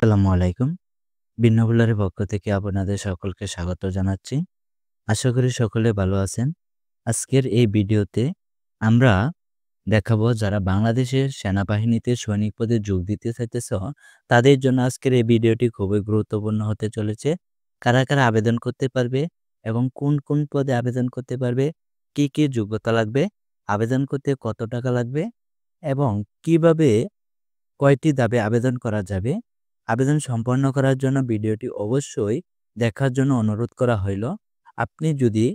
আসসালামু আলাইকুম। ভিন্নভুলারের পক্ষ থেকে আপনাদের সকলকে স্বাগত জানাচ্ছি। আশা করি সকলে ভালো আছেন। আজকের এই ভিডিওতে আমরা দেখাবো যারা বাংলাদেশের সেনাবাহিনীতে সৈনিক পদে যোগ দিতে চাইতেছ, তাদের জন্য আজকের এই ভিডিওটি খুবই গুরুত্বপূর্ণ হতে চলেছে। কারা, কারা আবেদন করতে পারবে এবং কোন, কোন পদে আবেদন করতে পারবে, কি, কি যোগ্যতা লাগবে, আবেদন করতে কত টাকা লাগবে এবং কিভাবে কয়টি ধাপে আবেদন করা যাবে। আবেদন সম্পন্ন করার জন্য ভিডিওটি অবশ্যই দেখার জন্য অনুরোধ করা হইল। আপনি যদি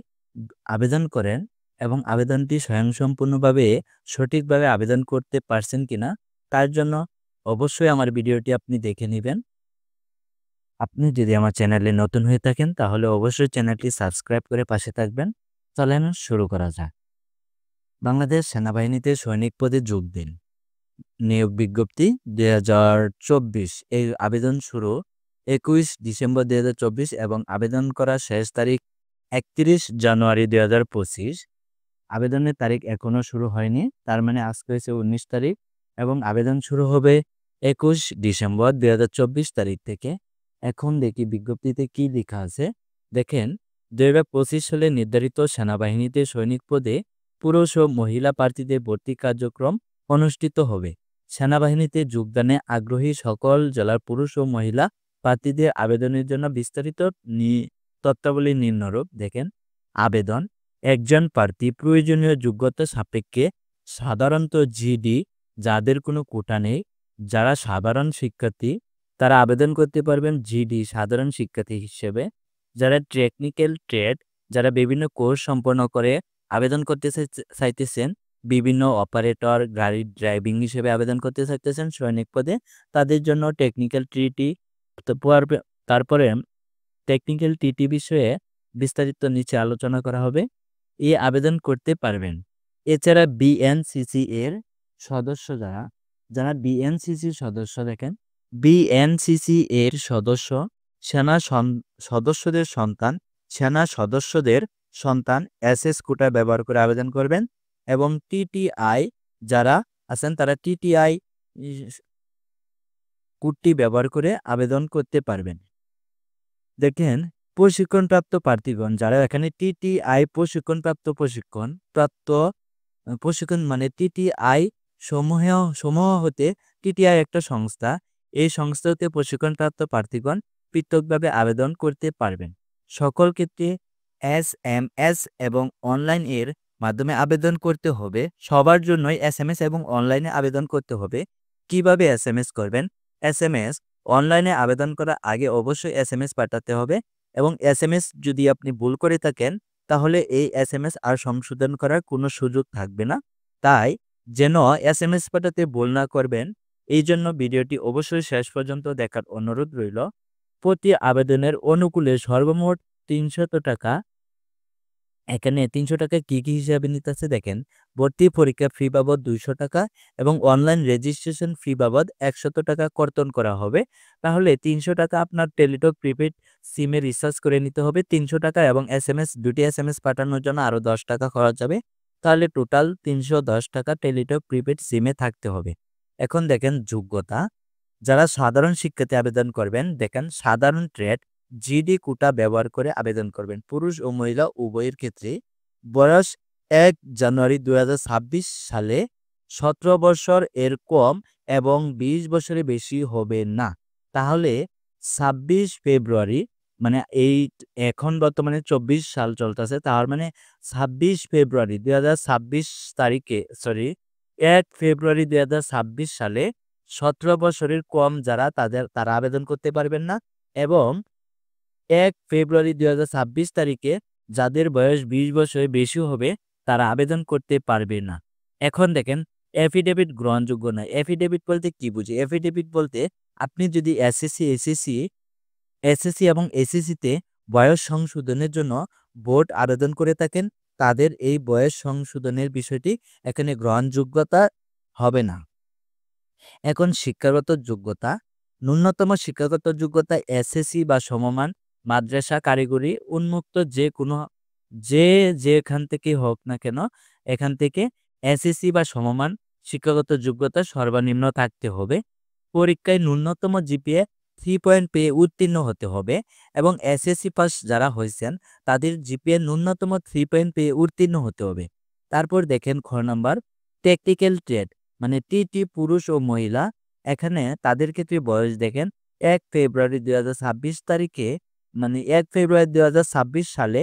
আবেদন করেন এবং আবেদনটি স্বয়ংসম্পূর্ণভাবে সঠিকভাবে আবেদন করতে পারছেন কিনা তার জন্য অবশ্যই আমার ভিডিওটি আপনি দেখে নেবেন। আপনি যদি আমার চ্যানেলে নতুন হয়ে থাকেন তাহলে অবশ্যই চ্যানেলটি সাবস্ক্রাইব করে পাশে থাকবেন। চলেন শুরু করা যাক। বাংলাদেশ সেনাবাহিনীতে সৈনিক পদে যোগ দিন। নিয়োগ বিজ্ঞপ্তি ২০২৪। এই আবেদন শুরু ২১ ডিসেম্বর ২০২৪ এবং আবেদন করার শেষ তারিখ ৩১ জানুয়ারি ২০২৫। আবেদনের তারিখ এখনও শুরু হয়নি, তার মানে আজকে হয়েছে ১৯ তারিখ এবং আবেদন শুরু হবে ২১ ডিসেম্বর ২০২৪ তারিখ থেকে। এখন দেখি বিজ্ঞপ্তিতে কি লেখা আছে। দেখেন, ২০২৫ সালে নির্ধারিত সেনাবাহিনীতে সৈনিক পদে পুরুষ ও মহিলা প্রার্থীদের ভর্তি কার্যক্রম অনুষ্ঠিত হবে। সেনাবাহিনীতে যোগদানে আগ্রহী সকল জেলার পুরুষ ও মহিলা প্রার্থীদের আবেদনের জন্য বিস্তারিত তথ্যাবলী নিম্নরূপ। দেখেন, আবেদন। একজন প্রার্থী প্রয়োজনীয় যোগ্যতা সাপেক্ষে সাধারণত জিডি, যাদের কোনো কোটা নেই, যারা সাধারণ শিক্ষার্থী তারা আবেদন করতে পারবেন জিডি সাধারণ শিক্ষার্থী হিসেবে। যারা টেকনিক্যাল ট্রেড, যারা বিভিন্ন কোর্স সম্পন্ন করে আবেদন করতে চাইতেছেন, বিভিন্ন অপারেটর, গাড়ির ড্রাইভিং হিসেবে আবেদন করতে চাইতেছেন সৈনিক পদে, তাদের জন্য টেকনিক্যাল টিটি। তারপরে টেকনিক্যাল টিটি বিষয়ে বিস্তারিত নিচে আলোচনা করা হবে। এই আবেদন করতে পারবেন। এছাড়া বিএনসিসি এর সদস্য যারা যারা বিএনসিসির সদস্য, দেখেন, বিএনসিসি এর সদস্য, সদস্যদের সন্তান, সেনা সদস্যদের সন্তান এসএস কোটা ব্যবহার করে আবেদন করবেন এবং টিটিআই যারা আছেন তারা টিটিআই কোডটি ব্যবহার করে আবেদন করতে পারবেন। দেখেন, প্রশিক্ষণপ্রাপ্ত প্রার্থীগণ যারা এখানে টিটিআই প্রশিক্ষণ মানে টিটিআই সমূহ হতে টিটিআই একটা সংস্থা। এই সংস্থা হতে প্রশিক্ষণপ্রাপ্ত প্রার্থীগণ পৃথকভাবে আবেদন করতে পারবেন। সকল ক্ষেত্রে এসএমএস এবং অনলাইন এর মাধ্যমে আবেদন করতে হবে। সবার জন্যই এসএমএস এবং অনলাইনে আবেদন করতে হবে। কিভাবে এসএমএস করবেন? এসএমএস অনলাইনে আবেদন করার আগে অবশ্যই এসএমএস পাঠাতে হবে এবং এসএমএস যদি আপনি ভুল করে থাকেন তাহলে এই এসএমএস আর সংশোধন করার কোনো সুযোগ থাকবে না। তাই যেন এসএমএস পাঠাতে ভুল না করবেন, এই জন্য ভিডিওটি অবশ্যই শেষ পর্যন্ত দেখার অনুরোধ রইল। প্রতি আবেদনের অনুকূলে সর্বমোট ৩০০ টাকা। এখানে ৩০০ টাকা কি কি হিসাবে নিতেছে দেখেন, ভর্তি পরীক্ষা ফি বাবদ ২০০ টাকা এবং অনলাইন রেজিস্ট্রেশন ফি বাবদ ১০০ টাকা কর্তন করা হবে। তাহলে ৩০০ টাকা আপনার টেলিটক প্রিপেড সিমে রিচার্জ করে নিতে হবে ৩০০ টাকা এবং এসএমএস, দুটি এসএমএস পাঠানোর জন্য আরও ১০ টাকা খরচ যাবে। তাহলে টোটাল ৩১০ টাকা টেলিটক প্রিপেড সিমে থাকতে হবে। এখন দেখেন যোগ্যতা। যারা সাধারণ শিক্ষার্থী আবেদন করবেন, দেখেন সাধারণ ট্রেড জিডি কোটা ব্যবহার করে আবেদন করবেন পুরুষ ও মহিলা উভয়ের ক্ষেত্রে। বয়স ১ জানুয়ারি ২০২৬ সালে ১৭ বছর এর কম এবং ২০ বছরের বেশি হবে না। তাহলে ২৬ ফেব্রুয়ারি মানে এখন বর্তমানে ২৪ সাল চলতেছে, তার মানে ২৬ ফেব্রুয়ারি ২০২৬ তারিখে ১ ফেব্রুয়ারি ২০২৬ সালে ১৭ বছরের কম যারা তারা আবেদন করতে পারবেন না এবং ১ ফেব্রুয়ারি ২০২৬ তারিখে যাদের বয়স ২০ বছরের বেশি হবে তারা আবেদন করতে পারবে না। এখন দেখেন, এফিডেভিট গ্রহণযোগ্য নয়। এফিডেভিট বলতে কি বুঝি? এফিডেভিট বলতে আপনি যদি এসএসসি এবং এসএসসিতে বয়স সংশোধনের জন্য বোর্ড আবেদন করে থাকেন, তাদের এই বয়স সংশোধনের বিষয়টি এখানে গ্রহণযোগ্যতা হবে না। এখন শিক্ষাগত যোগ্যতা। ন্যূনতম শিক্ষাগত যোগ্যতা এসএসসি বা সমমান, মাদ্রাসা, কারিগরি, উন্মুক্ত যেখান থেকে হোক না কেন, এখান থেকে এসএসসি বা সমমান শিক্ষাগত যোগ্যতা সর্বনিম্ন থাকতে হবে। পরীক্ষায় ন্যূনতম জিপিএ 3 পেয়ে উত্তীর্ণ হতে হবে এবং এসএসসি পাস যারা হয়েছেন তাদের জিপিএ ন্যূনতম 3 পেয়ে উত্তীর্ণ হতে হবে। তারপর দেখেন খ নাম্বার টেকনিক্যাল ট্রেড মানে টিটি পুরুষ ও মহিলা। এখানে তাদের ক্ষেত্রে বয়স দেখেন 1 ফেব্রুয়ারি 2026 তারিখে মানে 1 ফেব্রুয়ারি 2026 সালে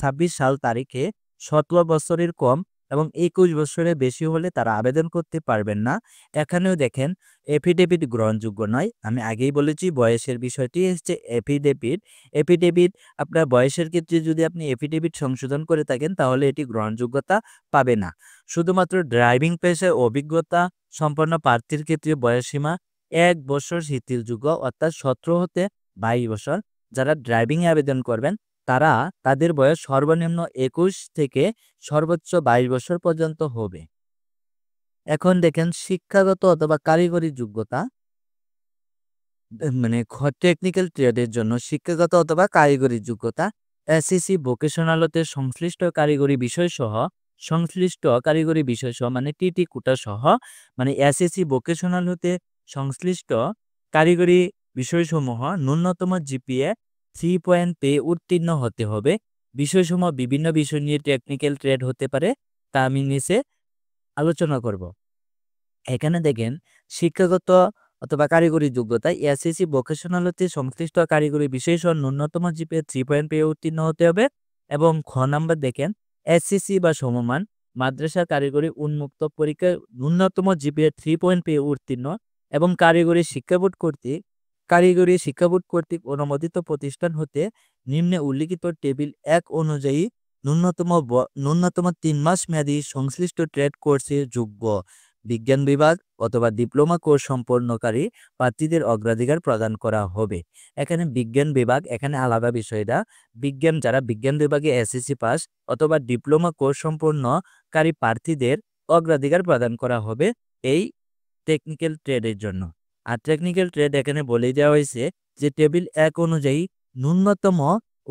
26 সাল তারিখে 17 বছরের কম এবং 21 বছরের বেশি হলে তারা আবেদন করতে পারবেন না। এখানেও দেখেন এফিডেভিট গ্রহণযোগ্য নয়। আমি আগেই বলেছি বয়সের বিষয়টি হচ্ছে এফিডেভিট। এফিডেভিট আপনার বয়সের ক্ষেত্রে যদি আপনি এফিডেভিট সংশোধন করে থাকেন তাহলে এটি গ্রহণযোগ্যতা পাবে না। শুধুমাত্র ড্রাইভিং পেশায় অভিজ্ঞতা সম্পন্ন প্রার্থীর ক্ষেত্রে বয়সসীমা 1 বছর শিথিলযোগ্য অর্থাৎ 17 হতে 22 বছর। যারা ড্রাইভিংয়ে আবেদন করবেন তারা তাদের বয়স সর্বনিম্ন 21 থেকে সর্বোচ্চ 22 বছর পর্যন্ত হবে। এখন দেখেন শিক্ষাগত অথবা কারিগরি যোগ্যতা মানে টেকনিক্যাল ট্রেডের জন্য শিক্ষাগত অথবা কারিগরি যোগ্যতা এসএসসি ভোকেশনাল হতে সংশ্লিষ্ট কারিগরি বিষয় সহ মানে টিটি কোটা সহ মানে এসএসসি ভোকেশনাল হতে সংশ্লিষ্ট কারিগরি বিষয়সমূহ ন্যূনতম জিপিএ 3 পেয়ে উত্তীর্ণ হতে হবে। বিষয়সমূহ বিভিন্ন বিষয় নিয়ে টেকনিক্যাল ট্রেড হতে পারে, তা আমি নিচে আলোচনা করব। এখানে দেখেন শিক্ষাগত অথবা কারিগরি যোগ্যতা এসএসসি ভোকেশনাল হতে সংশ্লিষ্ট কারিগরি বিষয়সহ ন্যূনতম জিপিএ 3 পেয়ে উত্তীর্ণ হতে হবে এবং খ নাম্বার দেখেন এসএসসি বা সমমান মাদ্রাসা কারিগরি উন্মুক্ত পরীক্ষায় ন্যূনতম জিপিএ 3 পেয়ে উত্তীর্ণ এবং কারিগরি শিক্ষাবোর্ড কর্তৃক অনুমোদিত প্রতিষ্ঠান হতে নিম্নে উল্লিখিত টেবিল 1 অনুযায়ী ন্যূনতম 3 মাস মেয়াদী সংশ্লিষ্ট ট্রেড কোর্সে যোগ্য বিজ্ঞান বিভাগ অথবা ডিপ্লোমা কোর্স সম্পন্নকারী প্রার্থীদের অগ্রাধিকার প্রদান করা হবে। এখানে বিজ্ঞান বিভাগ এখানে আলাদা বিষয়টা, যারা বিজ্ঞান বিভাগে এসএসসি পাস অথবা ডিপ্লোমা কোর্স সম্পন্নকারী প্রার্থীদের অগ্রাধিকার প্রদান করা হবে এই টেকনিক্যাল ট্রেডের জন্য। আর টেকনিক্যাল ট্রেড এখানে বলে দেওয়া হয়েছে যে টেবিল 1 অনুযায়ী ন্যূনতম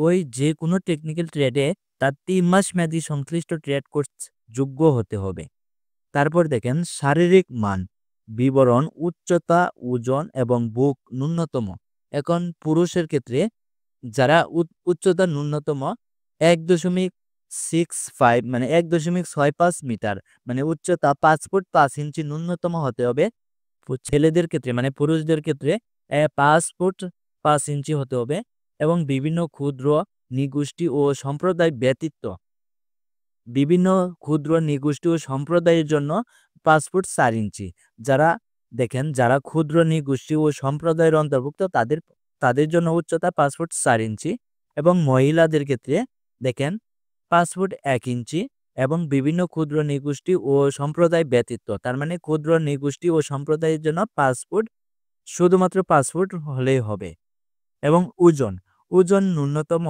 ওই যে কোনো টেকনিক্যাল ট্রেডে তার 3 মাস মেয়াদী সংশ্লিষ্ট ট্রেড কোর্স যোগ্য হতে হবে। তারপর দেখেন শারীরিক মান বিবরণ উচ্চতা, ওজন এবং বুক ন্যূনতম। এখন পুরুষের ক্ষেত্রে যারা উচ্চতা ন্যূনতম 1.65 মানে 1.65 মিটার মানে উচ্চতা 5 ফুট 5 ইঞ্চি ন্যূনতম হতে হবে। ছেলেদের ক্ষেত্রে মানে পুরুষদের ক্ষেত্রে 5 ফুট 5 ইঞ্চি হতে হবে এবং বিভিন্ন ক্ষুদ্র নিগোষ্ঠী ও সম্প্রদায়ের জন্য 5 ফুট 4 ইঞ্চি। যারা ক্ষুদ্র নিগোষ্ঠী ও সম্প্রদায়ের অন্তর্ভুক্ত তাদের জন্য উচ্চতা 5 ফুট 4 ইঞ্চি এবং মহিলাদের ক্ষেত্রে দেখেন 5 ফুট 1 ইঞ্চি এবং বিভিন্ন ক্ষুদ্র নিগোষ্ঠী ও সম্প্রদায় ব্যতীত, তার মানে ক্ষুদ্র নিগোষ্ঠী ও সম্প্রদায়ের জন্য 5 ফুট, শুধুমাত্র 5 ফুট হলেই হবে। এবং ওজন ন্যূনতম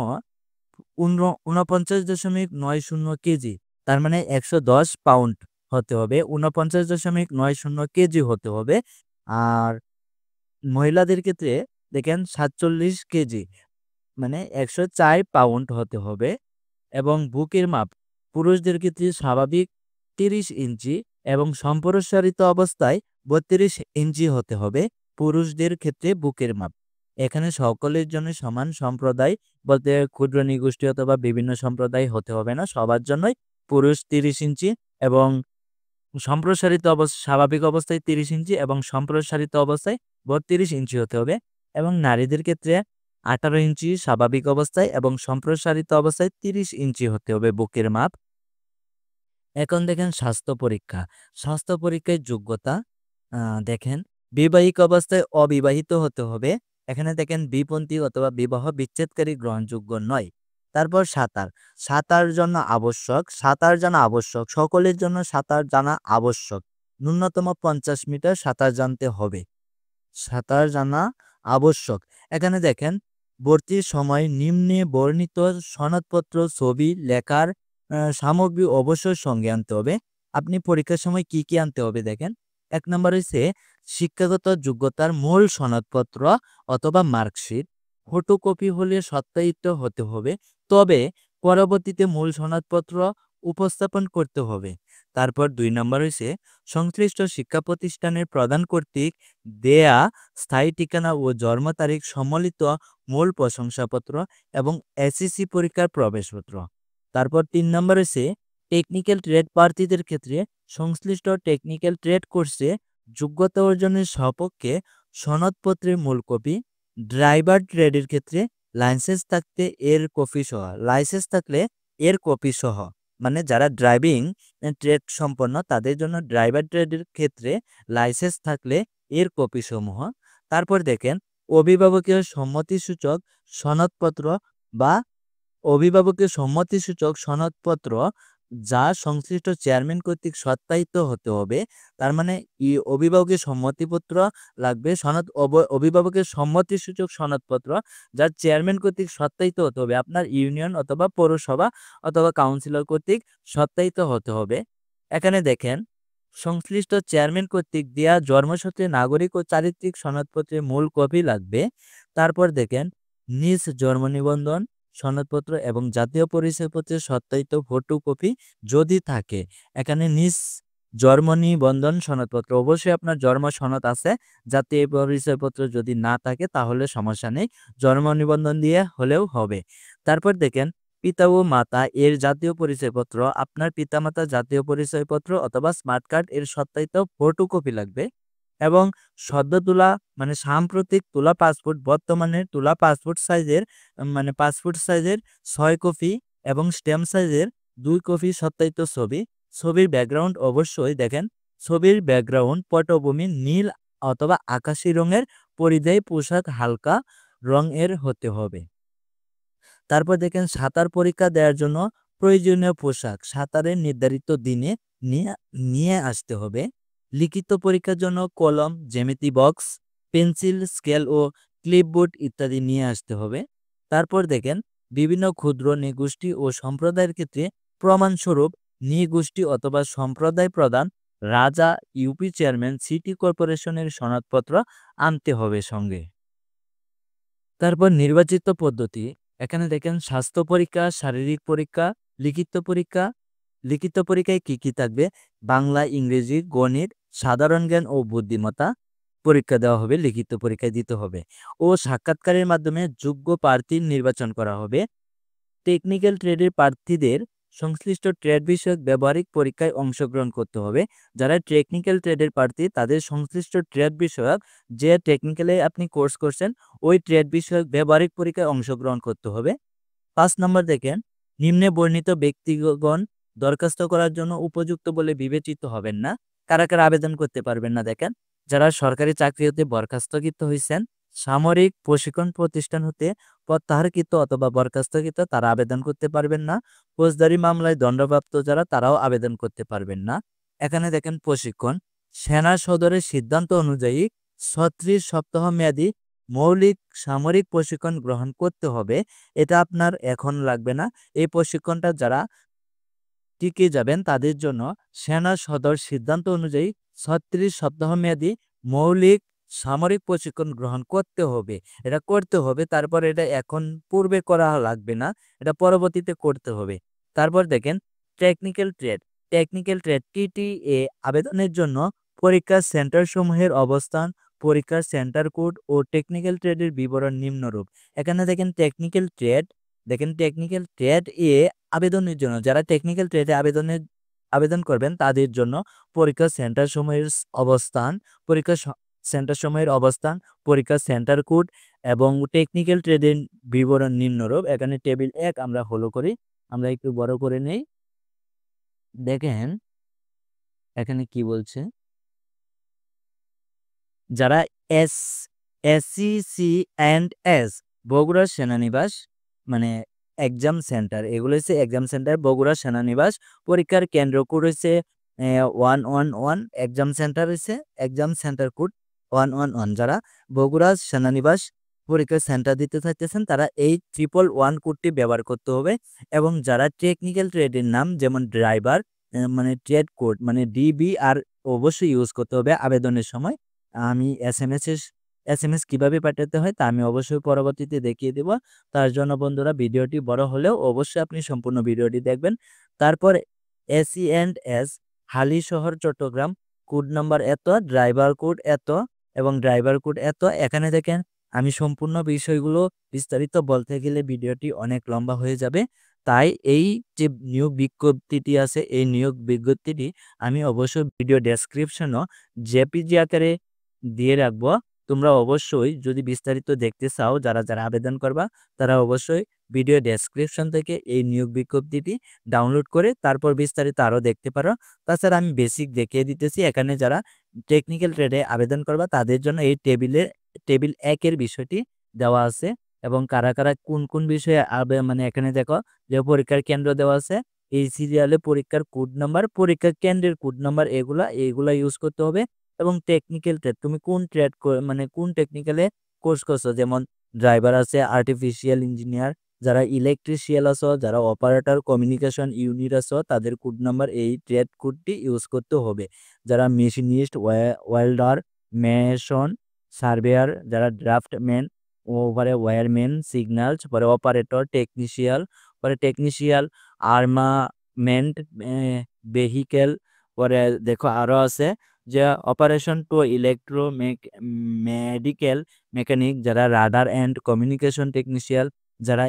49.90 কেজি, তার মানে 110 পাউন্ড হতে হবে, 49.90 কেজি হতে হবে। আর মহিলাদের ক্ষেত্রে দেখেন 47 কেজি মানে 104 পাউন্ড হতে হবে। এবং বুকের মাপ পুরুষদের ক্ষেত্রে স্বাভাবিক 30 ইঞ্চি এবং সম্প্রসারিত অবস্থায় 32 ইঞ্চি হতে হবে পুরুষদের ক্ষেত্রে বুকের মাপ। এখানে সকলের জন্য সমান, সম্প্রদায় বলতে ক্ষুদ্র নিগোষ্ঠী অথবা বিভিন্ন সম্প্রদায় হতে হবে না, সবার জন্যই পুরুষ 30 ইঞ্চি এবং স্বাভাবিক অবস্থায় 30 ইঞ্চি এবং সম্প্রসারিত অবস্থায় 32 ইঞ্চি হতে হবে। এবং নারীদের ক্ষেত্রে 18 ইঞ্চি স্বাভাবিক অবস্থায় এবং সম্প্রসারিত অবস্থায় 30 ইঞ্চি হতে হবে বুকের মাপ। এখন দেখেন স্বাস্থ্য পরীক্ষায় যোগ্যতা দেখেন বিবাহিক অবস্থায় অবিবাহিত হতে হবে। এখানে দেখেন বিপন্থী অথবা বিবাহ বিচ্ছেদকারী গ্রহণযোগ্য নয়। তারপর সাঁতার জানা আবশ্যক, সকলের জন্য সাঁতার জানা আবশ্যক। ন্যূনতম 50 মিটার সাঁতার জানতে হবে, সাঁতার জানা আবশ্যক। এখানে দেখেন ভর্তির সময় নিম্নে বর্ণিত সনদপত্র, ছবি, লেখার সামগ্রী অবশ্যই সঙ্গে আনতে হবে। আপনি পরীক্ষার সময় কি কি আনতে হবে দেখেন, 1 নম্বর হচ্ছে শিক্ষাগত যোগ্যতার মূল সনদপত্র অথবা মার্কশিট, ফটোকপি হলে সত্যায়িত হতে হবে, তবে পরবর্তীতে মূল সনদপত্র উপস্থাপন করতে হবে। তারপর ২ নম্বর হইছে সংশ্লিষ্ট শিক্ষা প্রতিষ্ঠানের প্রদান কর্তৃক দেয়া স্থায়ী ঠিকানা ও জন্ম তারিখ সম্বলিত মূল প্রশংসাপত্র এবং এসএসসি পরীক্ষার প্রবেশপত্র। তারপর ৩ নম্বর হইছে টেকনিক্যাল ট্রেড প্রার্থীদের ক্ষেত্রে সংশ্লিষ্ট টেকনিক্যাল ট্রেড কোর্সে যোগ্যতা অর্জনের সপক্ষে সনদপত্রের মূল কপি, ড্রাইভার ট্রেডের ক্ষেত্রে লাইসেন্স থাকলে এর কপি সহ, মানে যারা ড্রাইভিং ট্রেড সম্পন্ন তাদের জন্য ড্রাইভার ট্রেডের ক্ষেত্রে লাইসেন্স থাকলে এর কপি সমূহ। তারপর দেখেন অভিভাবকের সম্মতিসূচক সনদপত্র বা অভিভাবকের সম্মতিসূচক সনদপত্র যা সংশ্লিষ্ট চেয়ারম্যান কর্তৃক সত্যায়িত হতে হবে। তার মানে অভিভাবকের সম্মতিপত্র লাগবে, অভিভাবকের সম্মতিসূচক সনদপত্র যা চেয়ারম্যান কর্তৃক সত্যায়িত হতে হবে। আপনার ইউনিয়ন অথবা পৌরসভা অথবা কাউন্সিলর কর্তৃক সত্যায়িত হতে হবে। এখানে দেখেন সংশ্লিষ্ট চেয়ারম্যান কর্তৃক দেয়া জন্মসূত্রে নাগরিক ও চারিত্রিক সনদপত্রের মূল কপি লাগবে। তারপর দেখেন নিজ জন্ম নিবন্ধন সনদপত্র এবং জাতীয় পরিচয়পত্রের সত্যায়িত ফটোকপি যদি থাকে। এখানে নিজ জন্ম নিবন্ধন সনদপত্র, অবশ্যই আপনার জন্ম সনদ আছে, জাতীয় পরিচয়পত্র যদি না থাকে তাহলে সমস্যা নেই, জন্ম নিবন্ধন দিয়ে হলেও হবে। তারপর দেখেন পিতা ও মাতা এর জাতীয় পরিচয়পত্র, আপনার পিতামাতার জাতীয় পরিচয়পত্র অথবা স্মার্ট কার্ড এর সত্যায়িত ফটোকপি লাগবে এবং সদ্য তোলা মানে সাম্প্রতিক তোলা পাসপোর্ট, বর্তমানে তোলা পাসপোর্ট সাইজের 6 কপি এবং স্ট্যাম্প সাইজের 2 কপি সত্যায়িত ছবি। ছবির ব্যাকগ্রাউন্ড অবশ্যই দেখেন ছবির ব্যাকগ্রাউন্ড পটভূমি নীল অথবা আকাশী রঙের, পরিধেয় পোশাক হালকা রঙের হতে হবে। তারপর দেখেন সাঁতার পরীক্ষা দেওয়ার জন্য প্রয়োজনীয় পোশাক সাঁতারের নির্ধারিত দিনে নিয়ে আসতে হবে। লিখিত পরীক্ষার জন্য কলম, জ্যামিতি বক্স, পেন্সিল, স্কেল ও ক্লিপবোর্ড ইত্যাদি নিয়ে আসতে হবে। তারপর দেখেন বিভিন্ন ক্ষুদ্র নৃগোষ্ঠী ও সম্প্রদায়ের ক্ষেত্রে প্রমাণস্বরূপ নৃগোষ্ঠী অথবা সম্প্রদায় প্রধান, রাজা, ইউপি চেয়ারম্যান, সিটি কর্পোরেশনের সনদপত্র আনতে হবে সঙ্গে। তারপর নির্বাচিত পদ্ধতি, এখানে দেখেন স্বাস্থ্য পরীক্ষা, শারীরিক পরীক্ষা, লিখিত পরীক্ষা। লিখিত পরীক্ষায় কি কি থাকবে? বাংলা, ইংরেজি, গণিত, সাধারণ জ্ঞান ও বুদ্ধিমত্তা পরীক্ষা দেওয়া হবে, লিখিত পরীক্ষায় দিতে হবে ও সাক্ষাৎকারের মাধ্যমে যোগ্য প্রার্থী নির্বাচন করা হবে। টেকনিক্যাল ট্রেডের প্রার্থীদের সংশ্লিষ্ট ট্রেড বিষয়ক ব্যবহারিক পরীক্ষায় অংশগ্রহণ করতে হবে। যারা টেকনিক্যাল ট্রেডের প্রার্থী তাদের সংশ্লিষ্ট ট্রেড বিষয়ক যে টেকনিক্যালে আপনি কোর্স করছেন ওই ট্রেড বিষয়ক ব্যবহারিক পরীক্ষায় অংশগ্রহণ করতে হবে। 5 নম্বর দেখেন নিম্নে বর্ণিত ব্যক্তিগণ দরখাস্ত করার জন্য উপযুক্ত বলে বিবেচিত হবেন না। কারা কারা আবেদন করতে পারবেন না? দেখেন যারা সরকারি চাকরি হতে বরখাস্তকৃত হয়েছেন, সামরিক প্রশিক্ষণ প্রতিষ্ঠান হতে প্রত্যাহারকৃত অথবা বরখাস্তকৃত তারা আবেদন করতে পারবেন না। ফৌজদারি মামলায় দণ্ডপ্রাপ্ত যারা তারাও আবেদন করতে পারবেন না। এখানে দেখেন প্রশিক্ষণ সেনা সদরের সিদ্ধান্ত অনুযায়ী 36 সপ্তাহ মেয়াদী মৌলিক সামরিক প্রশিক্ষণ গ্রহণ করতে হবে। এটা আপনার এখন লাগবে না। এই প্রশিক্ষণটা যারা টিকে যাবেন তাদের জন্য সেনা সদর সিদ্ধান্ত অনুযায়ী 36 সপ্তাহ মেয়াদী মৌলিক সামরিক প্রশিক্ষণ গ্রহণ করতে হবে। এটা করতে হবে, তারপর এটা এখন পূর্বে করা লাগবে না, এটা পরবর্তীতে করতে হবে। তারপর দেখেন টেকনিক্যাল ট্রেড টিটিএ আবেদনের জন্য পরীক্ষার সেন্টার সমূহের অবস্থান, পরীক্ষার সেন্টার কোড ও টেকনিক্যাল ট্রেডের বিবরণ নিম্নরূপ। এখানে দেখেন টেকনিক্যাল ট্রেড এ আবেদনের জন্য যারা টেকনিক্যাল ট্রেডে আবেদন করবেন তাদের জন্য পরীক্ষার সেন্টার সমূহের অবস্থান, পরীক্ষার সেন্টার কোড এবং টেকনিক্যাল ট্রেডের বিবরণ নিম্নরূপ। এখানে টেবিল 1 আমরা ফলো করি, আমরা একটু বড় করে নেই। দেখেন এখানে কি বলছে, যারা SCC&S বগুড়া সেনানিবাস মানে এক্সাম সেন্টার, এগুলো হচ্ছে এক্সাম সেন্টার বগুড়া সেনানিবাস। পরীক্ষার কেন্দ্র কোড হচ্ছে 111, এক্সাম সেন্টার হচ্ছে এক্সাম সেন্টার কোড 111। যারা বগুড়া সেনানিবাস পরীক্ষার সেন্টার দিতে চাইতেছেন তারা এই 111 কোডটি ব্যবহার করতে হবে। এবং যারা টেকনিক্যাল ট্রেডের নাম যেমন ড্রাইভার মানে ট্রেড কোড মানে DBR অবশ্যই ইউজ করতে হবে আবেদনের সময়। আমি এসএমএস কিভাবে পাঠাতে হয় তা আমি অবশ্যই পরবর্তীতে দেখিয়ে দেব। তার জন্য বন্ধুরা ভিডিওটি বড় হলেও অবশ্যই আপনি সম্পূর্ণ ভিডিওটি দেখবেন। তারপর SE&S Halishahar Chattogram, code number এত, ড্রাইভার কোড এত এবং ড্রাইভার কোড এত। এখানে দেখেন আমি সম্পূর্ণ বিষয়গুলো বিস্তারিত বলতে গেলে ভিডিওটি অনেক লম্বা হয়ে যাবে। তাই এই যে নিয়োগ বিজ্ঞপ্তিটি আছে, এই নিয়োগ বিজ্ঞপ্তিটি আমি অবশ্যই ভিডিও ডেসক্রিপশনও জেপিজি আকারে দিয়ে রাখবো। তোমরা অবশ্যই যদি বিস্তারিত দেখতে চাও, যারা আবেদন করবা তারা অবশ্যই ভিডিও ডেসক্রিপশন থেকে এই নিয়োগ বিজ্ঞপ্তিটি ডাউনলোড করে তারপর বিস্তারিত আরও দেখতে পারো। তাছাড়া আমি বেসিক দেখিয়ে দিতেছি। এখানে যারা টেকনিক্যাল ট্রেডে আবেদন করবা তাদের জন্য এই টেবিল ১ এর বিষয়টি দেওয়া আছে এবং কারা কোন বিষয়ে মানে এখানে দেখো যে পরীক্ষার কেন্দ্র দেওয়া আছে, এই সিরিয়ালে পরীক্ষার কোড নাম্বার, পরীক্ষার কেন্দ্রের কোড নাম্বার, এগুলা ইউজ করতে হবে। এবং টেকনিক্যাল ট্রেড, তুমি কোন ট্রেড মানে কোন টেকনিক্যালে কোর্স করছো, যেমন ড্রাইভার আছে, আর্টিফিশিয়াল ইঞ্জিনিয়ার, যারা ইলেকট্রিশিয়ান আছো, যারা অপারেটর কমিউনিকেশন ইউনিট আছো, তাদের কোড নাম্বার এই ট্রেড কোডটি ইউজ করতে হবে। যারা মেশিনিস্ট, ওয়েল্ডার, মেশন, সার্ভেয়ার, যারা ড্রাফটম্যান, পরে ওয়্যারম্যান, সিগন্যালস, পরে অপারেটর, টেকনিশিয়াল, আর্মামেন্ট, ভেহিকেল, পরে দেখো আরো আছে যে অপারেশন টু মেডিকেল মেকানিক, যারা রাডার অ্যান্ড কমিউনিকেশন টেকনিশিয়াল, যারা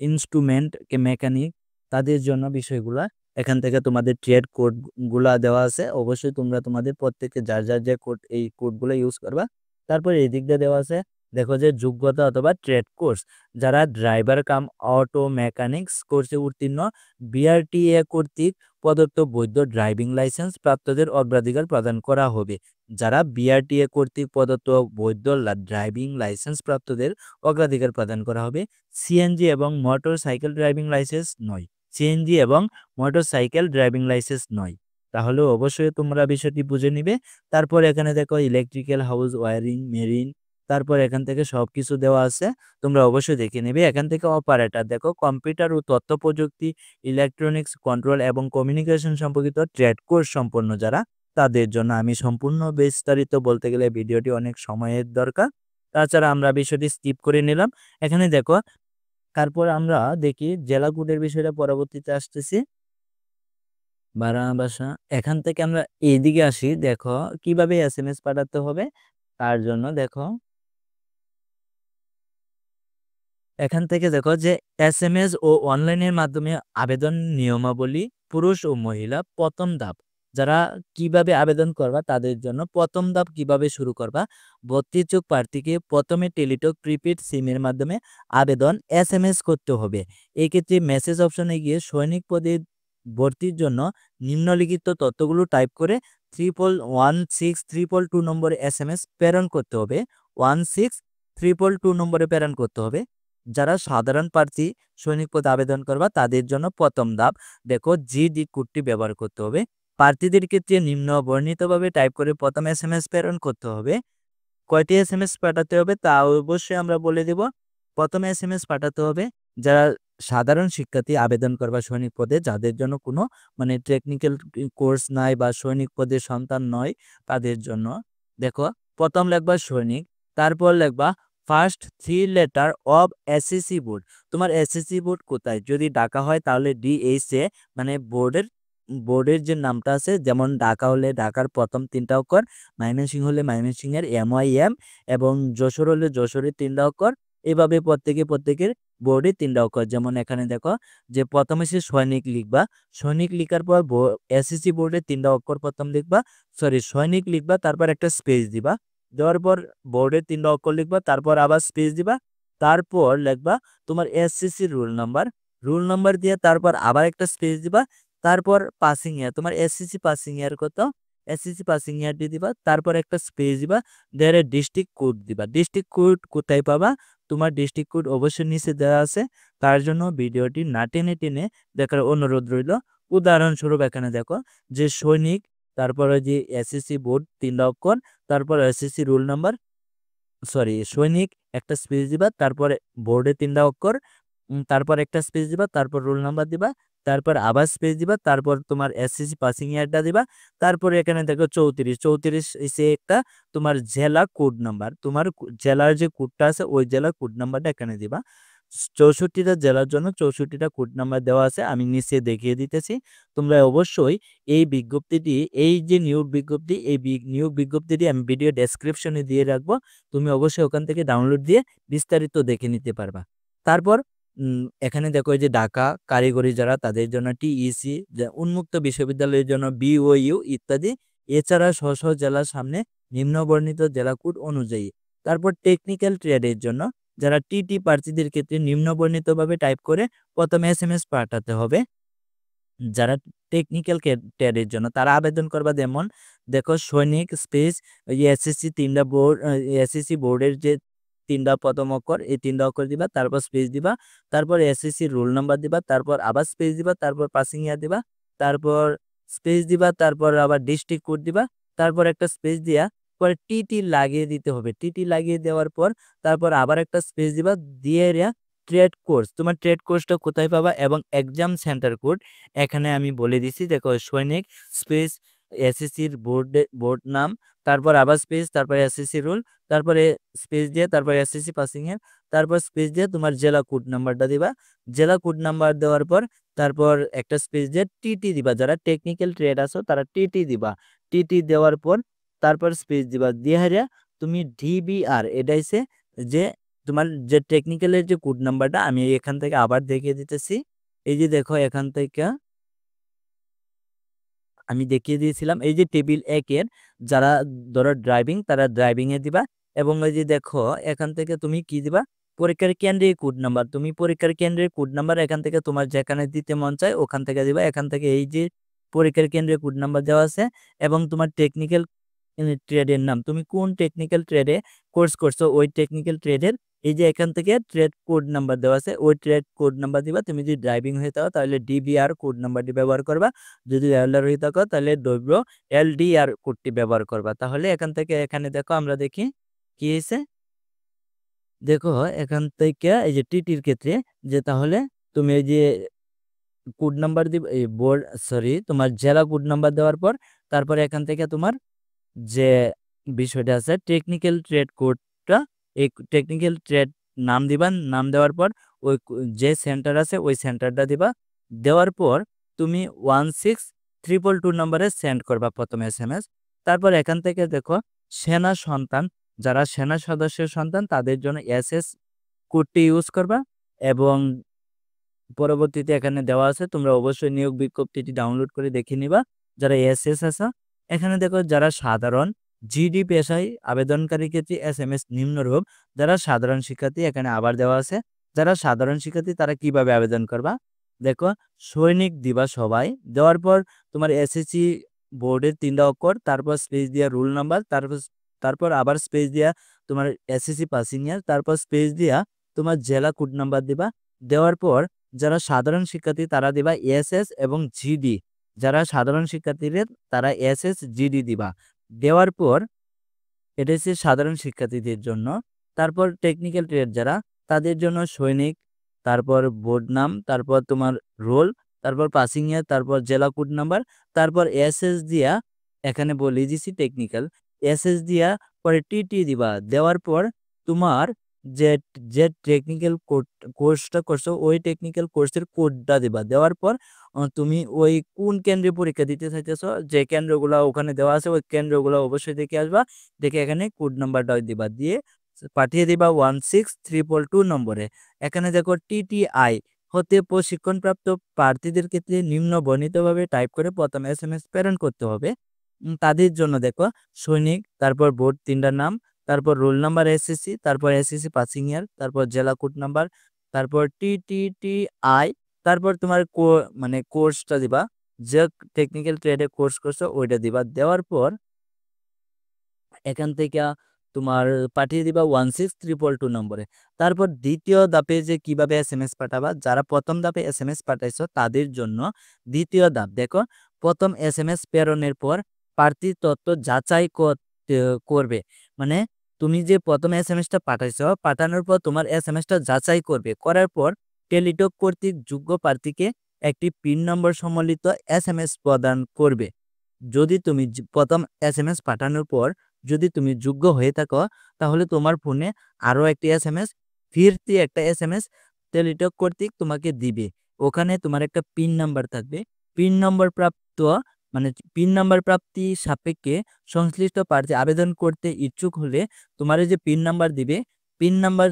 ইনস্ট্রুমেন্ট মেকানিক, তাদের জন্য বিষয়গুলা এখান থেকে তোমাদের ট্রেড কোড গুলা দেওয়া আছে। অবশ্যই তোমরা তোমাদের প্রত্যেকে যার যে কোড, এই কোডগুলো ইউজ করবা। তারপর এই দিক দিয়ে দেওয়া আছে দেখো যে যোগ্যতা অথবা ট্রেড কোর্স, যারা ড্রাইভার কাম অটো মেকানিক্স কোর্সে উত্তীর্ণ, বিআরটিএ কর্তৃক প্রদত্ত বৈধ ড্রাইভিং লাইসেন্স প্রাপ্তদের অগ্রাধিকার প্রদান করা হবে। যারা বিআরটিএ কর্তৃক প্রদত্ত বৈধ ড্রাইভিং লাইসেন্স প্রাপ্তদের অগ্রাধিকার প্রদান করা হবে। সিএনজি এবং মোটর সাইকেল ড্রাইভিং লাইসেন্স নয়, সিএনজি এবং মোটর সাইকেল ড্রাইভিং লাইসেন্স নয়। তাহলে অবশ্যই তোমরা বিষয়টি বুঝে নিবে। তারপর এখানে দেখো ইলেকট্রিক্যাল, হাউস ওয়ারিং, মেরিন, তারপর এখান থেকে সবকিছু দেওয়া আছে, তোমরা অবশ্যই দেখে নেবে। এখান থেকে অপারেটর দেখো কম্পিউটার ও তথ্য প্রযুক্তি, ইলেকট্রনিক্স, কন্ট্রোল এবং কমিউনিকেশন সম্পর্কিত ট্রেড কোর্স সম্পন্ন যারা, তাদের জন্য আমি সম্পূর্ণ বিস্তারিত বলতে গেলে ভিডিওটি অনেক সময়ের দরকার। তাছাড়া আমরা বিষয়টি স্কিপ করে নিলাম। এখানে দেখো তারপর আমরা দেখি জেলা কোডের বিষয়টা পরবর্তীতে আসতেছি। বাসা, এখান থেকে আমরা এইদিকে আসি। দেখো কিভাবে এসএমএস পাঠাতে হবে তার জন্য দেখো এখান থেকে দেখো যে এসএমএস ও অনলাইনের মাধ্যমে আবেদন নিয়মাবলী, পুরুষ ও মহিলা। প্রথম ধাপ, যারা কিভাবে আবেদন করবা তাদের জন্য প্রথম ধাপ কিভাবে শুরু করবা। 32 জন প্রার্থীকে প্রথমে টেলিটক প্রিপেড সিমের মাধ্যমে আবেদন এসএমএস করতে হবে। এই ক্ষেত্রে মেসেজ অপশনে গিয়ে সৈনিক পদে ভর্তির জন্য নিম্নলিখিত তথ্যগুলো টাইপ করে 1616322 নম্বরে এসএমএস প্রেরণ করতে হবে। 16322 নম্বরে প্রেরণ করতে হবে। যারা সাধারণ প্রার্থী সৈনিক পদে আবেদন করবা তাদের জন্য প্রথম ধাপ দেখো জিডি কোডটি ব্যবহার করতে হবে। প্রার্থীদের ক্ষেত্রে নিম্ন বর্ণিতভাবে টাইপ করে প্রথম এসএমএস প্রেরণ করতে হবে। কয়টি এসএমএস পাঠাতে হবে তা অবশ্যই আমরা বলে দেব। প্রথমে এসএমএস পাঠাতে হবে যারা সাধারণ শিক্ষার্থী আবেদন করবা সৈনিক পদে, যাদের জন্য কোনো মানে টেকনিক্যাল কোর্স নাই বা সৈনিক পদের সন্তান নয়, তাদের জন্য দেখো প্রথম লিখবা সৈনিক, তারপর লিখবা first 3 letter of SSC board. তোমার এসএসসি বোর্ড কোথায়, যদি ঢাকা হয় তাহলে ডিএইচএ মানে বোর্ডের যে নামটা আছে, যেমন ঢাকা হলে ঢাকার প্রথম 3টা অক্ষর, ময়মনসিংহ হলে ময়মনসিংহের MYM এবং যশোর হলে যশোরের 3টা অক্ষর। এভাবে প্রত্যেকের বোর্ডে 3টা অক্ষর। যেমন এখানে দেখো যে প্রথমে সে সৈনিক লিখবা, সৈনিক লিখার পর এসএসসি বোর্ডে 3টা অক্ষর প্রথম লিখবা, সৈনিক লিখবা, তারপর একটা স্পেস দিবা, দেওয়ার পর বোর্ডে 3টা অক্ষর লিখবা, তারপর আবার স্পেস দিবা, তারপর লিখবা তোমার এসএসসি রোল নাম্বার দিয়ে তারপর আবার একটা স্পেস দিবা, তারপর পাসিং ইয়ার, তোমার এসএসসি পাসিং ইয়ার কত, এসএসসি পাসিং ইয়ারটি দিবা, তারপর একটা স্পেস দিবা, দেয়ার ডিস্ট্রিক্ট কোড দিবা। ডিস্ট্রিক্ট কোড কোথায় পাবা, তোমার ডিস্ট্রিক্ট কোড অবশ্যই নিচে দেওয়া আছে, তার জন্য ভিডিওটি না টেনে দেখার অনুরোধ রইল। উদাহরণস্বরূপ এখানে দেখো যে সৈনিক, তারপরে যে এসএসসি বোর্ড 3টা অক্ষর, তারপর এসএসসি রোল নাম্বার, সৈনিক একটা স্পেস দিবা, তারপরে বোর্ডে 3টা অক্ষর, তারপর একটা স্পেস দিবা, তারপর রোল নাম্বার দিবা, তারপর আবার স্পেস দিবা, তারপর তোমার এসএসসি পাসিং ইয়ারটা দিবা, তারপরে এখানে দেখো 34 এসে একটা তোমার জেলা কোড নাম্বার, তোমার জেলার যে কোডটা আছে ওই জেলার কোড নাম্বারটা এখানে দিবা। 64টা জেলার জন্য 64টা কোড নাম্বার দেওয়া আছে। আমি নিচে দেখিয়ে দিতেছি। তোমরা অবশ্যই এই বিজ্ঞপ্তিটি, এই যে নিয়োগ বিজ্ঞপ্তি, এই নিয়োগ বিজ্ঞপ্তিটি আমি ভিডিও ডেসক্রিপশনে দিয়ে রাখবো। তুমি অবশ্যই ওখান থেকে ডাউনলোড দিয়ে বিস্তারিত দেখে নিতে পারবা। তারপর এখানে দেখো এই যে ঢাকা কারিগরি যারা তাদের জন্য টিইসি, উন্মুক্ত বিশ্ববিদ্যালয়ের জন্য বিওইউ ইত্যাদি। এছাড়া স্ব জেলার সামনে নিম্নবর্ণিত জেলা কোড অনুযায়ী। তারপর টেকনিক্যাল ট্রেডের জন্য যারা টিটি প্রার্থীদের ক্ষেত্রে নিম্নবর্ণিতভাবে টাইপ করে প্রথমে এসএমএস পাঠাতে হবে। যারা টেকনিক্যাল ট্রেডের জন্য তারা আবেদন করবা, যেমন দেখো সৈনিক স্পেস এসএসসি 3টা বোর্ড, এসএসসি বোর্ডের যে 3টা প্রথম অক্ষর, এই 3টা অক্ষর দিবা, তারপর স্পেস দিবা, তারপর এসএসসি রোল নাম্বার দিবা, তারপর আবার স্পেস দিবা, তারপর পাসিং ইয়ার দিবা, তারপর স্পেস দিবা, তারপর আবার ডিস্ট্রিক্ট কোড দিবা, তারপর একটা স্পেস দিয়া পরে টিটি লাগিয়ে দিতে হবে। টিটি লাগিয়ে দেওয়ার পর তারপর আবার একটা স্পেস দিবা, দিয়ে ট্রেড কোর্স, তোমার ট্রেড কোর্সটা কোথায় পাবা এবং এক্সাম সেন্টার কোড এখানে আমি বলে দিছি। দেখো সৈনিক স্পেস এসএসসির বোর্ড নাম, তারপর আবার স্পেস, তারপর এসএসসি রুল, তারপরে স্পেস দিয়ে, তারপর এসএসসি পাসিং এর, তারপর স্পেস দিয়ে তোমার জেলা কোড নাম্বারটা দিবা। জেলা কোড নাম্বার দেওয়ার পর তারপর একটা স্পেস দিয়ে টিটি দিবা। যারা টেকনিক্যাল ট্রেড আছো তারা টিটি দিবা। টিটি দেওয়ার পর তারপর স্পেস দিবা, দিয়ে হারিয়া তুমি ডিবিআর, এটা হচ্ছে যে তোমার যে টেকনিক্যালের যে কোড নাম্বারটা আমি এখান থেকে আবার দেখিয়ে দিতেছি। এই যে দেখো এখান থেকে আমি দেখিয়ে দিয়েছিলাম, এই যে টেবিল ১ এর যারা ধরো ড্রাইভিং, তারা ড্রাইভিং এ দিবা। এবং এই যে দেখো এখান থেকে তুমি কি দিবা, পরীক্ষার কেন্দ্রের কোড নাম্বার। তুমি পরীক্ষার কেন্দ্রের কোড নাম্বার এখান থেকে তোমার যেখানে দিতে মন চায় ওখান থেকে দিবা। এখান থেকে এই যে পরীক্ষার কেন্দ্রের কোড নাম্বার দেওয়া আছে এবং তোমার টেকনিক্যাল ট্রেডের নাম, তুমি কোন টেকনিক্যাল ট্রেডে কোর্স করছো ওই টেকনিক্যাল ট্রেডের এই যে এখান থেকে ট্রেড কোড নাম্বার দেওয়া আছে ওই ট্রেড কোড নাম্বার দিবা। তুমি যদি ড্রাইভিং হয়ে থাকো তাহলে ডিবিআর কোড নাম্বারটি ব্যবহার করবা। যদি রেগুলার হয়ে থাকো তাহলে ডব্লিউ-এল-ডি-আর কোডটি ব্যবহার করবা। তাহলে এখান থেকে এখানে দেখো আমরা দেখি কি হয়েছে। দেখো এখান থেকে এই যে টিটির ক্ষেত্রে যে তাহলে তুমি এই যে কোড নাম্বার দিবা, এই বোর্ড সরি তোমার জেলা কোড নাম্বার দেওয়ার পর তারপরে এখান থেকে তোমার যে বিষয়টা আছে টেকনিক্যাল ট্রেড কোডটা, এই টেকনিক্যাল ট্রেড নাম দিবা। নাম দেওয়ার পর ওই যে সেন্টার আছে ওই সেন্টারটা দিবা। দেওয়ার পর তুমি 16322 নম্বরে সেন্ড করবা প্রথম এসএমএস। তারপর এখান থেকে দেখো সেনা সন্তান, যারা সেনা সদস্যের সন্তান তাদের জন্য এসএস কোডটি ইউজ করবা। এবং পরবর্তীতে এখানে দেওয়া আছে, তোমরা অবশ্যই নিয়োগ বিজ্ঞপ্তিটি ডাউনলোড করে দেখে নিবা। যারা এসএস আছে এখানে দেখো, যারা সাধারণ জিডি পেশায় আবেদনকারী ক্ষেত্রে এসএমএস নিম্নরূপ। যারা সাধারণ শিক্ষার্থী এখানে আবার দেওয়া আছে, যারা সাধারণ শিক্ষার্থী তারা কিভাবে আবেদন করবা। দেখো সৈনিক দিবা সবাই, দেওয়ার পর তোমার এসএসসি বোর্ডের 3টা অক্ষর, তারপর স্পেস দিয়া রোল নাম্বার, তারপর তারপর আবার স্পেস দিয়া তোমার এসএসসি পাসিং ইয়ার, তারপর স্পেস দিয়া তোমার জেলা কোড নাম্বার দিবা। দেওয়ার পর যারা সাধারণ শিক্ষার্থী তারা দিবা এসএস এবং জিডি। যারা সাধারণ শিক্ষার্থীদের তারা এসএস জিডি দিবা। দেওয়ার পর এটা হচ্ছে সাধারণ শিক্ষার্থীদের জন্য। তারপর টেকনিক্যাল ট্রেড যারা তাদের জন্য সৈনিক, তারপর বোর্ড নাম, তারপর তোমার রোল, তারপর পাসিং ইয়ার, তারপর জেলা কোড নাম্বার, তারপর এসএস দিয়া এখানে বলে দিছি টেকনিক্যাল এসএস দিয়া পরে টিটি দিবা। দেওয়ার পর তোমার যে যে টেকনিক্যাল কোর্সটা করছো ওই টেকনিক্যাল কোর্সের কোডটা দিবা। দেওয়ার পর তুমি ওই কোন কেন্দ্রে পরীক্ষা দিতে চাইতেছো যে কেন্দ্রগুলো ওখানে দেওয়া আছে ওই কেন্দ্রগুলো অবশ্যই দেখে আসবা। দেখে এখানে কোড নাম্বারটা দিবা, দিয়ে পাঠিয়ে দিবা 16322 নম্বরে। এখানে দেখো টিটিআই হতে প্রশিক্ষণপ্রাপ্ত প্রার্থীদের ক্ষেত্রে নিম্ন বর্ণিতভাবে টাইপ করে প্রথম এসএমএস প্রেরণ করতে হবে। তাদের জন্য দেখো সৈনিক, তারপর বোর্ড 3টার নাম, তারপর রোল নাম্বার এসএসসি, তারপর এসএসসি পাসিং ইয়ার, তারপর জেলা কোড নাম্বার, তারপর টিটিটিআই, তারপর তোমার মানে কোর্সটা দিবা, যে টেকনিক্যাল ট্রেডে কোর্স করছো ওইটা দিবা। দেওয়ার পর এখান থেকে তোমার পাঠিয়ে দিবা 16322 নম্বরে। তারপর দ্বিতীয় ধাপে যে কিভাবে এসএমএস পাঠাবা, যারা প্রথম ধাপে এসএমএস পাঠাইছো তাদের জন্য দ্বিতীয় ধাপ দেখো, প্রথম এসএমএস প্রেরণের পর প্রার্থীর তথ্য যাচাই করবে। মানে তুমি যে প্রথম এসএমএসটা পাঠাইছো পাঠানোর পর তোমার এসএমএসটা যাচাই করবে, করার পর টেলিটক কর্তৃক যোগ্য প্রার্থীকে একটি পিন নম্বর সম্বলিত এসএমএস প্রদান করবে। যদি তুমি প্রথম এসএমএস পাঠানোর পর যদি তুমি যোগ্য হয়ে থাকো তাহলে তোমার ফোনে আরো একটি এসএমএস, ফিরতি একটা এসএমএস টেলিটক কর্তৃক তোমাকে দিবে। ওখানে তোমার একটা পিন নাম্বার থাকবে। পিন নম্বর প্রাপ্ত মানে পিন নাম্বার প্রাপ্তি সাপেক্ষে সংশ্লিষ্ট প্রার্থী আবেদন করতে ইচ্ছুক হলে তোমার যে পিন নাম্বার দিবে, পিন নাম্বার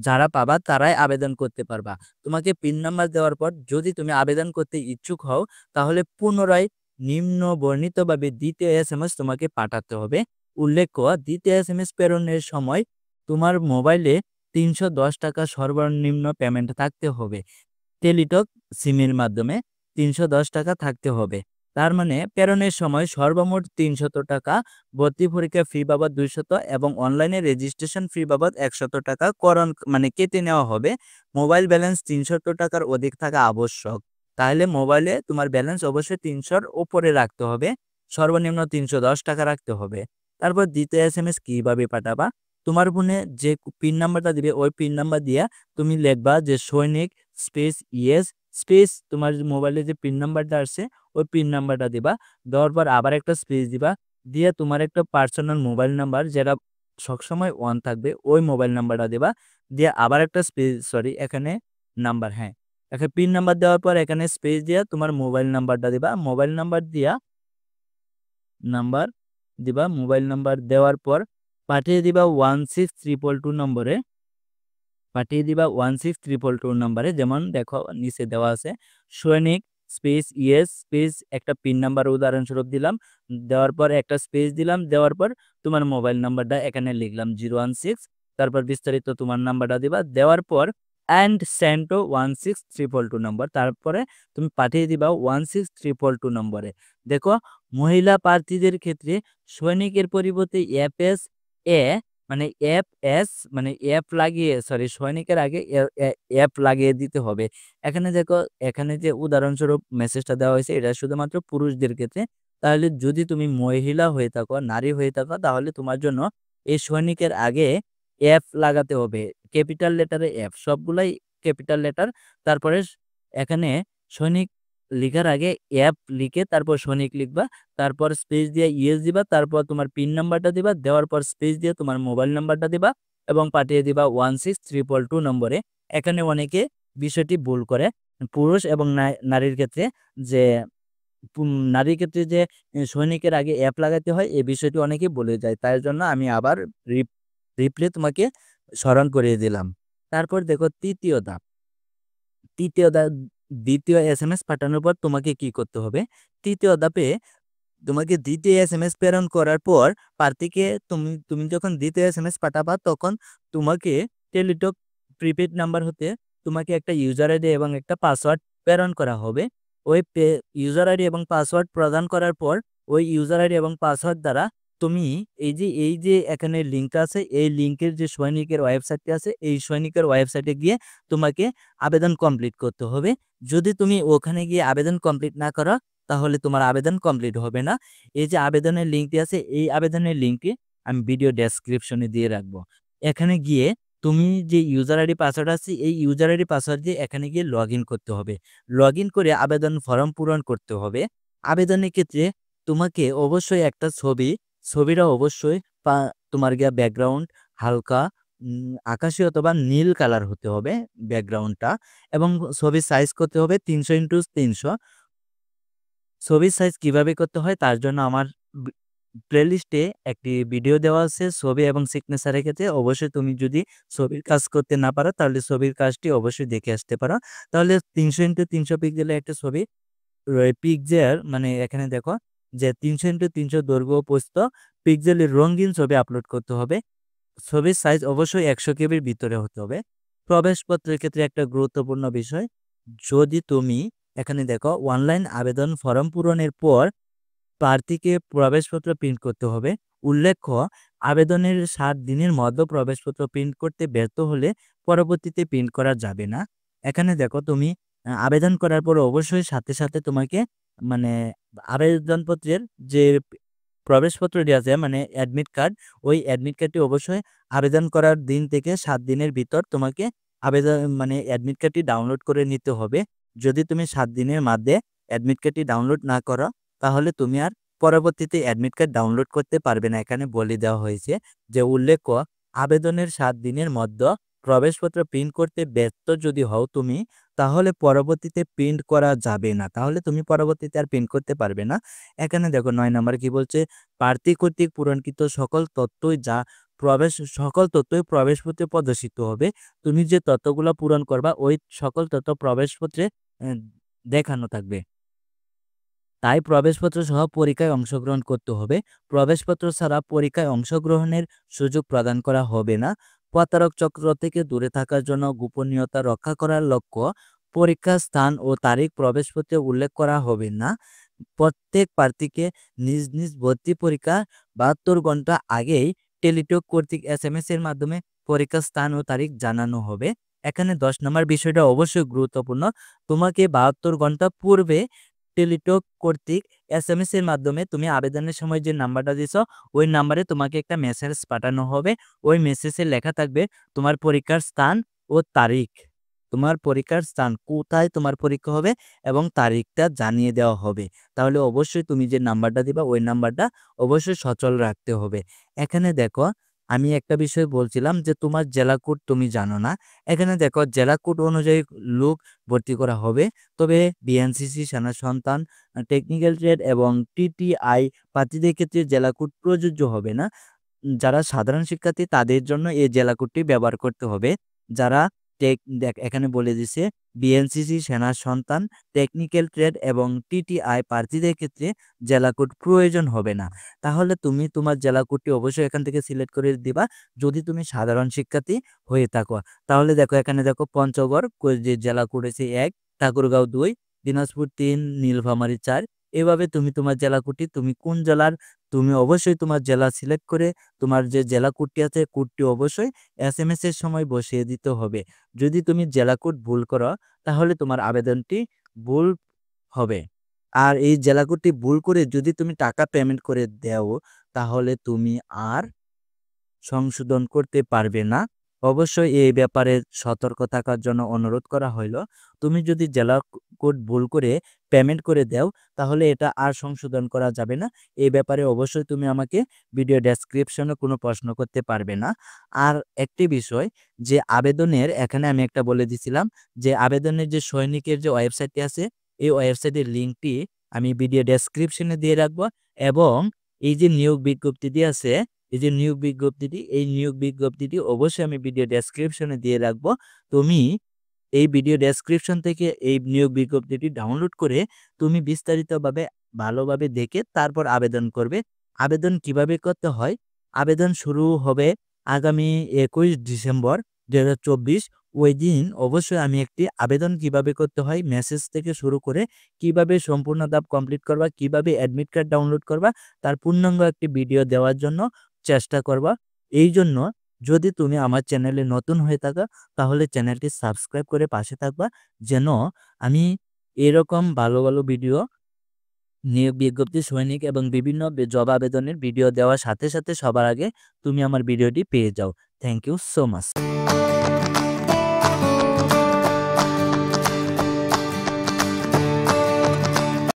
যারা পাবা তারাই আবেদন করতে পারবা। তোমাকে পিন নাম্বার দেওয়ার পর যদি তুমি আবেদন করতে ইচ্ছুক হও, তাহলে পুনরায় নিম্ন বর্ণিতভাবে দ্বিতীয় এসএমএস তোমাকে পাঠাতে হবে। উল্লেখ্য, দ্বিতীয় এসএমএস প্রেরণের সময় তোমার মোবাইলে ৩১০ টাকা সর্বনিম্ন পেমেন্ট থাকতে হবে। টেলিটক সিমের মাধ্যমে ৩১০ টাকা থাকতে হবে। তার মানে প্রেরণের সময় সর্বমোট ৩০০ টাকা, ভর্তি পরীক্ষা ফি বাবদ ২০০ এবং অনলাইনে রেজিস্ট্রেশন ফি বাবদ ১০০ টাকা কেটে নেওয়া হবে। মোবাইল ব্যালেন্স ৩০০ টাকার অধিক থাকা আবশ্যক। তাহলে মোবাইলে তোমার ব্যালেন্স অবশ্যই ৩০০-র উপরে রাখতে হবে। সর্বনিম্ন ৩১০ টাকা রাখতে হবে। তারপর দ্বিতীয় এসএমএস কিভাবে পাঠাবা? তোমার ফোনে যে পিন নাম্বারটা দিবে ওই পিন নাম্বার দিয়া তুমি লিখবা যে সৈনিক স্পেস ইয়েস স্পেস তোমার মোবাইলে যে পিন নাম্বারটা আসছে ওই পিন নাম্বারটা দিবা। দেওয়ার পর আবার একটা স্পেস দিবা। দিয়ে তোমার একটা পার্সোনাল মোবাইল নাম্বার যেটা সবসময় অন থাকবে ওই মোবাইল নাম্বারটা দিবা। দিয়ে আবার একটা এখানে নাম্বার, হ্যাঁ, এখানে পিন নাম্বার দেওয়ার পর এখানে স্পেস দিয়া তোমার মোবাইল নাম্বারটা দিবা। মোবাইল নাম্বার দেওয়ার পর পাঠিয়ে দিবা 16322 নম্বরে। যেমন দেখো নিচে দেওয়া আছে সৈনিক স্পেস ইয়েস স্পেস একটা পিন নাম্বার উদাহরণস্বরূপ দিলাম। দেওয়ার পর একটা স্পেস দিলাম। দেওয়ার পর তোমার মোবাইল নাম্বারটা এখানে লিখলাম 016। তারপর বিস্তারিত তোমার নাম্বারটা দিবা। দেওয়ার পর অ্যান্ড সেন্ড টু 16322 নম্বর। তারপরে তুমি পাঠিয়ে দিবা 16322 নম্বরে। দেখো, মহিলা প্রার্থীদের ক্ষেত্রে সৈনিকের পরিবর্তে এ মানে অ্যাপ লাগিয়ে সৈনিকের আগে অ্যাপ লাগিয়ে দিতে হবে। এখানে দেখো, এখানে যে উদাহরণস্বরূপ মেসেজটা দেওয়া হয়েছে এটা শুধুমাত্র পুরুষদের ক্ষেত্রে। তাহলে যদি তুমি মহিলা হয়ে থাকো, নারী হয়ে থাকো, তাহলে তোমার জন্য এই সৈনিকের আগে অ্যাপ লাগাতে হবে। ক্যাপিটাল লেটারে অ্যাপ, সবগুলাই ক্যাপিটাল লেটার। তারপরে এখানে সৈনিক লিখার আগে অ্যাপ লিখে তারপর সৈনিক লিখবা। তারপর স্পেস দিয়ে ইয়েস দিবা। তারপর তোমার পিন নাম্বারটা দিবা। দেওয়ার পর স্পেস দিয়ে তোমার মোবাইল নাম্বারটা দিবা এবং পাঠিয়ে দিবা 16322 নম্বরে। এখানে অনেকে বিষয়টি ভুল করে, পুরুষ এবং নারীর ক্ষেত্রে, যে নারীর ক্ষেত্রে যে সৈনিকের আগে অ্যাপ লাগাতে হয় এই বিষয়টি অনেকেই বলে যায়। তাই জন্য আমি আবার রিপ্লে তোমাকে স্মরণ করিয়ে দিলাম। তারপর দেখো তৃতীয় ধাপ। দ্বিতীয় এসএমএস পাঠানোর পর তোমাকে কি করতে হবে? তৃতীয় ধাপে তোমাকে দ্বিতীয় এসএমএস প্রেরণ করার পর প্রার্থীকে তুমি যখন দ্বিতীয় এসএমএস পাঠাবা তখন তোমাকে টেলিটক প্রিপেড নাম্বার হতে তোমাকে একটা ইউজার আইডি এবং একটা পাসওয়ার্ড প্রেরণ করা হবে। ওই ইউজার আইডি এবং পাসওয়ার্ড প্রদান করার পর ওই ইউজার আইডি এবং পাসওয়ার্ড দ্বারা তুমি এই যে এখানে লিঙ্কটা আছে, এই লিঙ্কের যে সৈনিকের ওয়েবসাইটটি আছে এই সৈনিকের ওয়েবসাইটে গিয়ে তোমাকে আবেদন কমপ্লিট করতে হবে। যদি তুমি ওখানে গিয়ে আবেদন কমপ্লিট না করো তাহলে তোমার আবেদন কমপ্লিট হবে না। এই যে আবেদনের লিঙ্কটি আছে এই আবেদনের লিঙ্কটি আমি ভিডিও ডেসক্রিপশনে দিয়ে রাখবো। এখানে গিয়ে তুমি যে ইউজার আইডি পাসওয়ার্ড আছে এই ইউজার আইডি পাসওয়ার্ড দিয়ে এখানে গিয়ে লগইন করতে হবে। লগইন করে আবেদন ফর্ম পূরণ করতে হবে। আবেদনের ক্ষেত্রে তোমাকে অবশ্যই একটা ছবিটা অবশ্যই তোমার গিয়া ব্যাকগ্রাউন্ড হালকা আকাশী অথবা নীল কালার হতে হবে ব্যাকগ্রাউন্ডটা, এবং ছবির সাইজ করতে হবে 300x300। ছবির সাইজ কিভাবে করতে হয় তার জন্য আমার প্লেলিস্টে একটি ভিডিও দেওয়া আছে ছবি এবং সিগনেচারের ক্ষেত্রে। অবশ্যই তুমি যদি ছবির কাজ করতে না পারো তাহলে ছবির কাজটি অবশ্যই দেখে আসতে পারো। তাহলে 300x300 পিক্সেলের একটা ছবি পিক্সেল মানে এখানে দেখো যে 300x300 দৈর্ঘ্য প্রস্থ পিক্সেলের রঙিন ছবি আপলোড করতে হবে। ছবির সাইজ অবশ্যই 100 কেবির ভিতরে হতে হবে। প্রবেশপত্রের ক্ষেত্রে একটা গুরুত্বপূর্ণ বিষয়, যদি তুমি এখানে দেখো অনলাইন আবেদন ফর্ম পূরণের পর প্রার্থীকে প্রবেশপত্র প্রিন্ট করতে হবে। উল্লেখ্য, আবেদনের 7 দিনের মধ্যে প্রবেশপত্র প্রিন্ট করতে ব্যর্থ হলে পরবর্তীতে প্রিন্ট করা যাবে না। এখানে দেখো তুমি আবেদন করার পর অবশ্যই সাথে সাথে তোমাকে মানে আবেদনপত্রের যে প্রবেশপত্রটি আছে মানে অ্যাডমিট কার্ড, ওই অ্যাডমিট কার্ডটি অবশ্যই আবেদন করার দিন থেকে 7 দিনের ভিতর তোমাকে অ্যাডমিট কার্ডটি ডাউনলোড করে নিতে হবে। যদি তুমি 7 দিনের মধ্যে অ্যাডমিট কার্ডটি ডাউনলোড না করো তাহলে তুমি আর পরবর্তীতে অ্যাডমিট কার্ড ডাউনলোড করতে পারবে না। এখানে বলে দেওয়া হয়েছে যে উল্লেখ্য, আবেদনের 7 দিনের মধ্যে প্রবেশপত্র প্রিন্ট করতে ব্যস্ত যদি হও তুমি, তাহলে পরবর্তীতে প্রিন্ট করা যাবে না। তাহলে তুমি পরবর্তীতে আর প্রিন্ট করতে পারবে না। এখানে দেখো ৯ নাম্বারে কি বলছে? প্রার্থী কর্তৃক পূরণকৃত সকল তথ্যই প্রবেশপত্রে প্রদর্শিত হবে। তুমি যে তথ্যগুলো পূরণ করবা ওই সকল তথ্য প্রবেশপত্রে অ্যা দেখানো থাকবে। তাই প্রবেশপত্র সহ পরীক্ষায় অংশগ্রহণ করতে হবে। প্রবেশপত্র ছাড়া পরীক্ষায় অংশগ্রহণের সুযোগ প্রদান করা হবে না। প্রতারক চক্র থেকে দূরে থাকার জন্য গোপনীয়তা রক্ষা করার লক্ষ্য পরীক্ষার স্থান ও তারিখ প্রবেশপত্রে উল্লেখ করা হবে না। প্রত্যেক প্রার্থীকে নিজ নিজ ভর্তি পরীক্ষা ৭২ ঘন্টা আগেই টেলিটক কর্তৃক SMS এর মাধ্যমে পরীক্ষার স্থান ও তারিখ জানানো হবে। এখানে ১০ নম্বর বিষয়টা অবশ্যই গুরুত্বপূর্ণ। তোমাকে ৭২ ঘন্টা পূর্বে টেলিটক কর্তৃক SMS এর মাধ্যমে তুমি আবেদনের সময় যে নাম্বারটা দিছো ওই নাম্বারে তোমাকে একটা মেসেজ পাঠানো হবে। ওই মেসেজে লেখা থাকবে তোমার পরীক্ষার স্থান ও তারিখ। তোমার পরীক্ষার স্থান কোথায় তোমার পরীক্ষা হবে এবং তারিখটা জানিয়ে দেওয়া হবে। তাহলে অবশ্যই তুমি যে নাম্বারটা দিবা ওই নাম্বারটা অবশ্যই সচল রাখতে হবে। এখানে দেখো আমি একটা বিষয় বলছিলাম যে তোমার জেলা কোড তুমি জানো না। এখানে দেখো জেলা কোড অনুযায়ী লোক ভর্তি করা হবে। তবে বিএনসিসি, সেনা সন্তান, টেকনিক্যাল ট্রেড এবং টিটিআই প্রার্থীদের ক্ষেত্রে জেলা কোড প্রযোজ্য হবে না। যারা সাধারণ শিক্ষার্থী তাদের জন্য এই জেলা কোডটি ব্যবহার করতে হবে। যারা দেখ এখানে বলে দিছে বিএনসিসি, সেনা সন্তান, টেকনিক্যাল ট্রেড এবং টিটিআই প্রার্থীদের ক্ষেত্রে জেলা কোড প্রয়োজন হবে না। তাহলে তুমি তোমার জেলা কোডটি অবশ্যই এখান থেকে সিলেক্ট করে দিবা যদি তুমি সাধারণ শিক্ষার্থী হয়ে থাকো। তাহলে দেখো এখানে দেখো পঞ্চগড় যে জেলা কোড আছে ১, ঠাকুরগাঁও ২, দিনাজপুর ৩, নীলফামারী ৪। এভাবে তুমি তোমার জেলা কোডটি তুমি কোন জেলার তুমি অবশ্যই তোমার জেলা সিলেক্ট করে তোমার যে জেলা কোডটি আছে কোডটি অবশ্যই SMS এর সময় বসিয়ে দিতে হবে। যদি তুমি জেলা কোড ভুল করো তাহলে তোমার আবেদনটি ভুল হবে। আর এই জেলা কোডটি ভুল করে যদি তুমি টাকা পেমেন্ট করে দেও তাহলে তুমি আর সংশোধন করতে পারবে না। অবশ্যই এই ব্যাপারে সতর্ক থাকার জন্য অনুরোধ করা হইল। তুমি যদি জেলা কোড ভুল করে পেমেন্ট করে দেও তাহলে এটা আর সংশোধন করা যাবে না। এই ব্যাপারে অবশ্যই তুমি আমাকে ভিডিও ডেসক্রিপশনে কোনো প্রশ্ন করতে পারবে না। আর একটি বিষয় যে আবেদনের এখানে আমি একটা বলে দিছিলাম যে আবেদনের যে সৈনিকের যে ওয়েবসাইটটি আছে এই ওয়েবসাইটের লিঙ্কটি আমি ভিডিও ডেসক্রিপশনে দিয়ে রাখবো এবং এই যে নিয়োগ বিজ্ঞপ্তিটি আছে এই যে নিয়োগ বিজ্ঞপ্তিটি, এই নিয়োগ বিজ্ঞপ্তিটি অবশ্যই আমি ভিডিও ডেসক্রিপশনে দিয়ে রাখবো। তুমি এই ভিডিও ডেসক্রিপশন থেকে এই নিয়োগ বিজ্ঞপ্তিটি ডাউনলোড করে তুমি বিস্তারিতভাবে ভালোভাবে দেখে তারপর আবেদন করবে। আবেদন কিভাবে করতে হয়? আবেদন শুরু হবে আগামী ২১ ডিসেম্বর ২০২৪। ওই দিন অবশ্যই আমি একটি আবেদন কিভাবে করতে হয় মেসেজ থেকে শুরু করে কিভাবে সম্পূর্ণ ধাপ কমপ্লিট করবা, কিভাবে অ্যাডমিট কার্ড ডাউনলোড করবা তার পূর্ণাঙ্গ একটি ভিডিও দেওয়ার জন্য চেষ্টা করবা। এইজন্য যদি তুমি আমার চ্যানেলে নতুন হয়ে থাকো তাহলে চ্যানেলটি সাবস্ক্রাইব করে পাশে থাকবা যেন আমি এরকম ভালো, ভালো ভিডিও নিয়োগ বিজ্ঞপ্তি, সৈনিক এবং বিভিন্ন জব আবেদনের ভিডিও দেওয়ার সাথে, সাথে সবার আগে তুমি আমার ভিডিওটি পেয়ে যাও। Thank you so much.